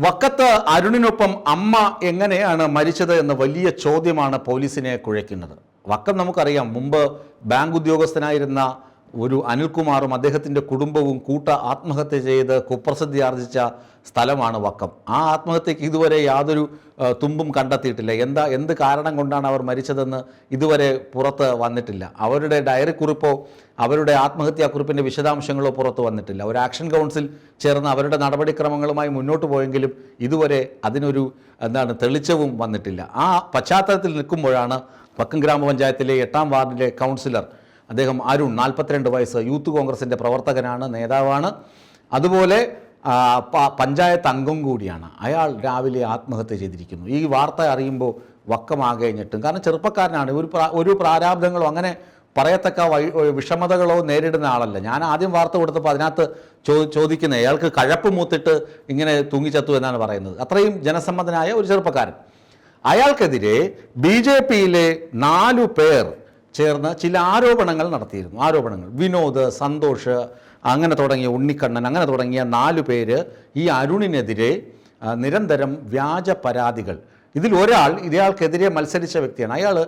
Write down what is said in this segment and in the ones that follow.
വക്കത്ത് അരുണിനൊപ്പം അമ്മ എങ്ങനെയാണ് മരിച്ചത് എന്ന വലിയ ചോദ്യമാണ് പോലീസിനെ കുഴയ്ക്കുന്നത്. വക്കം നമുക്കറിയാം, മുമ്പ് ബാങ്ക് ഉദ്യോഗസ്ഥനായിരുന്ന ഒരു അനിൽകുമാറും അദ്ദേഹത്തിൻ്റെ കുടുംബവും ആത്മഹത്യ ചെയ്ത് കുപ്രസിദ്ധി ആർജിച്ച സ്ഥലമാണ് വക്കം. ആ ആത്മഹത്യക്ക് ഇതുവരെ യാതൊരു തുമ്പും കണ്ടെത്തിയിട്ടില്ല. എന്ത് കാരണം കൊണ്ടാണ് അവർ മരിച്ചതെന്ന് ഇതുവരെ പുറത്ത് വന്നിട്ടില്ല. അവരുടെ ഡയറി കുറിപ്പോ അവരുടെ ആത്മഹത്യാക്കുറിപ്പിൻ്റെ വിശദാംശങ്ങളോ പുറത്ത് വന്നിട്ടില്ല. ഒരു ആക്ഷൻ കൗൺസിൽ ചേർന്ന് അവരുടെ നടപടിക്രമങ്ങളുമായി മുന്നോട്ട് പോയെങ്കിലും ഇതുവരെ അതിനൊരു തെളിച്ചവും വന്നിട്ടില്ല. ആ പശ്ചാത്തലത്തിൽ നിൽക്കുമ്പോഴാണ് വക്കം ഗ്രാമപഞ്ചായത്തിലെ 8ാം വാർഡിലെ കൗൺസിലർ അദ്ദേഹം അരുൺ, 42 വയസ്സ്, യൂത്ത് കോൺഗ്രസിൻ്റെ പ്രവർത്തകനാണ്, നേതാവാണ്, അതുപോലെ പഞ്ചായത്ത് അംഗം കൂടിയാണ്. അയാൾ രാവിലെ ആത്മഹത്യ ചെയ്തിരിക്കുന്നു. ഈ വാർത്ത അറിയുമ്പോൾ വക്കമാകെ ഞെട്ടും. കാരണം ചെറുപ്പക്കാരനാണ്, ഒരു പ്രാരാബ്ദങ്ങളോ അങ്ങനെ പറയത്തക്ക വിഷമതകളോ നേരിടുന്ന ആളല്ല. ഞാൻ ആദ്യം വാർത്ത കൊടുത്തപ്പോൾ അതിനകത്ത് ചോദിക്കുന്നത് അയാൾക്ക് കഴപ്പ് മൂത്തിട്ട് ഇങ്ങനെ തൂങ്ങിച്ചത്തു എന്നാണ് പറയുന്നത്. അത്രയും ജനസമ്മതനായ ഒരു ചെറുപ്പക്കാരൻ. അയാൾക്കെതിരെ BJPയിലെ 4 പേർ ചേർന്ന് ചില ആരോപണങ്ങൾ നടത്തിയിരുന്നു. വിനോദ്, സന്തോഷ്, അങ്ങനെ തുടങ്ങിയ ഉണ്ണിക്കണ്ണൻ, അങ്ങനെ തുടങ്ങിയ 4 പേര് ഈ അരുണിനെതിരെ നിരന്തരം വ്യാജ പരാതികൾ. ഇതിൽ ഒരാൾ ഇയാൾക്കെതിരെ മത്സരിച്ച വ്യക്തിയാണ്.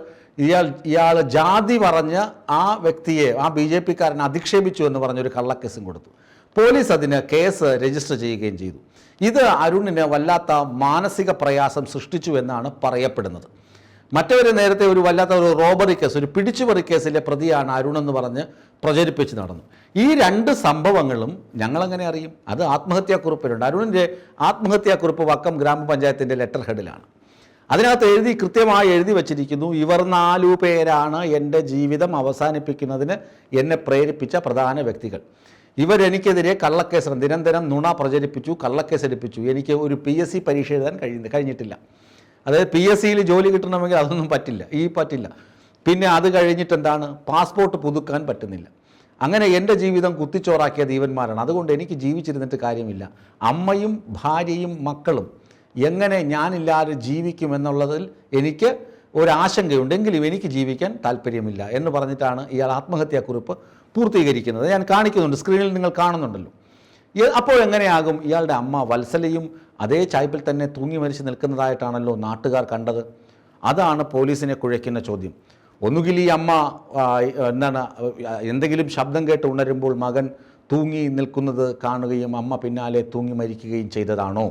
ഇയാൾ ജാതി പറഞ്ഞ് ആ വ്യക്തിയെ, ആ BJPക്കാരനെ അധിക്ഷേപിച്ചു എന്ന് പറഞ്ഞൊരു കള്ളക്കേസും കൊടുത്തു. പോലീസ് അതിന് കേസ് രജിസ്റ്റർ ചെയ്യുകയും ചെയ്തു. ഇത് അരുണിന് വല്ലാത്ത മാനസിക പ്രയാസം സൃഷ്ടിച്ചു എന്നാണ് പറയപ്പെടുന്നത്. മറ്റവർ നേരത്തെ ഒരു വല്ലാത്ത ഒരു റോബറി കേസ്, ഒരു പിടിച്ചുപറി കേസിലെ പ്രതിയാണ് അരുൺ എന്ന് പറഞ്ഞ് പ്രചരിപ്പിച്ച് നടന്നു. ഈ 2 സംഭവങ്ങളും ഞങ്ങളെങ്ങനെ അറിയും? അത് ആത്മഹത്യാക്കുറിപ്പിലുണ്ട്. അരുണിൻ്റെ ആത്മഹത്യാക്കുറിപ്പ് വക്കം ഗ്രാമപഞ്ചായത്തിൻ്റെ ലെറ്റർ ഹെഡിലാണ്. അതിനകത്ത് കൃത്യമായി എഴുതി വച്ചിരിക്കുന്നു, ഇവർ 4 പേരാണ് എൻ്റെ ജീവിതം അവസാനിപ്പിക്കുന്നതിന് എന്നെ പ്രേരിപ്പിച്ച പ്രധാന വ്യക്തികൾ. ഇവരെനിക്കെതിരെ കള്ളക്കേസ് നിരന്തരം നുണ പ്രചരിപ്പിച്ചു, കള്ളക്കേസെടുപ്പിച്ചു. എനിക്ക് ഒരു PSC പരീക്ഷ എഴുതാൻ കഴിഞ്ഞിട്ടില്ല. അതായത് PSCയിൽ ജോലി കിട്ടണമെങ്കിൽ അതൊന്നും പറ്റില്ല. പിന്നെ അത് കഴിഞ്ഞിട്ട് പാസ്പോർട്ട് പുതുക്കാൻ പറ്റുന്നില്ല. അങ്ങനെ എൻ്റെ ജീവിതം കുത്തിച്ചോറാക്കിയത് ഇവന്മാരാണ്. അതുകൊണ്ട് എനിക്ക് ജീവിച്ചിരുന്നിട്ട് കാര്യമില്ല. അമ്മയും ഭാര്യയും മക്കളും എങ്ങനെ ഞാനില്ലാതെ ജീവിക്കുമെന്നുള്ളതിൽ എനിക്ക് ഒരാശങ്കയുണ്ടെങ്കിലും എനിക്ക് ജീവിക്കാൻ താല്പര്യമില്ല എന്ന് പറഞ്ഞിട്ടാണ് ഇയാൾ ആത്മഹത്യാക്കുറിപ്പ് പൂർത്തീകരിക്കുന്നത്. ഞാൻ കാണിക്കുന്നുണ്ട്, സ്ക്രീനിൽ നിങ്ങൾ കാണുന്നുണ്ടല്ലോ. അപ്പോൾ എങ്ങനെയാകും ഇയാളുടെ അമ്മ വത്സലയും അതേ ചായ്പിൽ തന്നെ തൂങ്ങി മരിച്ച് നിൽക്കുന്നതായിട്ടാണല്ലോ നാട്ടുകാർ കണ്ടത്? അതാണ് പോലീസിനെ കുഴയ്ക്കുന്ന ചോദ്യം. ഒന്നുകിൽ ഈ അമ്മ എന്തെങ്കിലും ശബ്ദം കേട്ട് ഉണരുമ്പോൾ മകൻ തൂങ്ങി നിൽക്കുന്നത് കാണുകയും അമ്മ പിന്നാലെ തൂങ്ങി മരിക്കുകയും ചെയ്തതാണോ?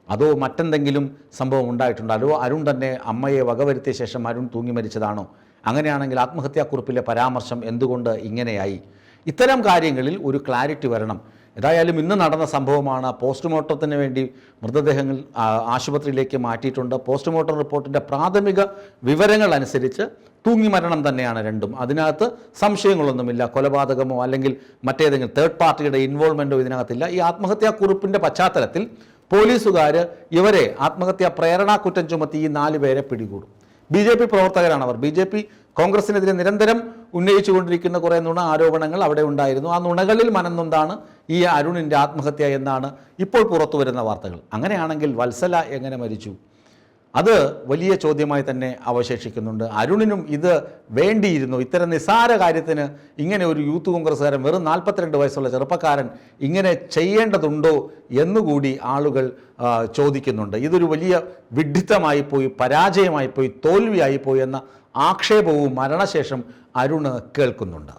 അതോ മറ്റെന്തെങ്കിലും സംഭവം ഉണ്ടായിട്ടുണ്ടോ? അതോ അരുൺ തന്നെ അമ്മയെ വകവരുത്തിയ ശേഷം അരുൺ തൂങ്ങി മരിച്ചതാണോ? അങ്ങനെയാണെങ്കിൽ ആത്മഹത്യാക്കുറിപ്പിലെ പരാമർശം എന്തുകൊണ്ട് ഇങ്ങനെയായി? ഇത്തരം കാര്യങ്ങളിൽ ഒരു ക്ലാരിറ്റി വരണം. ഏതായാലും ഇന്ന് നടന്ന സംഭവമാണ്. പോസ്റ്റ്മോർട്ടത്തിന് വേണ്ടി മൃതദേഹങ്ങൾ ആശുപത്രിയിലേക്ക് മാറ്റിയിട്ടുണ്ട്. പോസ്റ്റ്മോർട്ടം റിപ്പോർട്ടിൻ്റെ പ്രാഥമിക വിവരങ്ങൾ അനുസരിച്ച് തൂങ്ങി മരണം തന്നെയാണ് രണ്ടും. അതിനകത്ത് സംശയങ്ങളൊന്നുമില്ല. കൊലപാതകമോ അല്ലെങ്കിൽ മറ്റേതെങ്കിലും തേർഡ് പാർട്ടിയുടെ ഇൻവോൾവ്മെൻറ്റോ ഇതിനകത്തില്ല. ഈ ആത്മഹത്യാക്കുറിപ്പിൻ്റെ പശ്ചാത്തലത്തിൽ പോലീസുകാർ ഇവരെ ആത്മഹത്യാ പ്രേരണാ കുറ്റം ചുമത്തി ഈ 4 പേരെ പിടികൂടും. BJP പ്രവർത്തകരാണ് അവർ. BJP കോൺഗ്രസിനെതിരെ നിരന്തരം ഉന്നയിച്ചുകൊണ്ടിരിക്കുന്ന കുറേ നുണ ആരോപണങ്ങൾ അവിടെ ഉണ്ടായിരുന്നു. ആ നുണകളിൽ മനന്നൊന്നാണ് ഈ അരുണിൻ്റെ ആത്മഹത്യ എന്നാണ് ഇപ്പോൾ പുറത്തു വരുന്ന വാർത്തകൾ. അങ്ങനെയാണെങ്കിൽ വത്സല എങ്ങനെ മരിച്ചു? അത് വലിയ ചോദ്യമായി തന്നെ അവശേഷിക്കുന്നുണ്ട്. അരുണിനും ഇത് വേണ്ടിയിരുന്നു. ഇത്തരം നിസ്സാര കാര്യത്തിന് ഇങ്ങനെ ഒരു യൂത്ത് കോൺഗ്രസ്സുകാരൻ, വെറും 42 വയസ്സുള്ള ചെറുപ്പക്കാരൻ ഇങ്ങനെ ചെയ്യേണ്ടതുണ്ടോ എന്നുകൂടി ആളുകൾ ചോദിക്കുന്നുണ്ട്. ഇതൊരു വലിയ വിഡ്ഢിത്തമായിപ്പോയി, പരാജയമായിപ്പോയി, തോൽവിയായിപ്പോയി എന്ന ആക്ഷേപവും മരണശേഷം അരുണ് കേൾക്കുന്നുണ്ട്.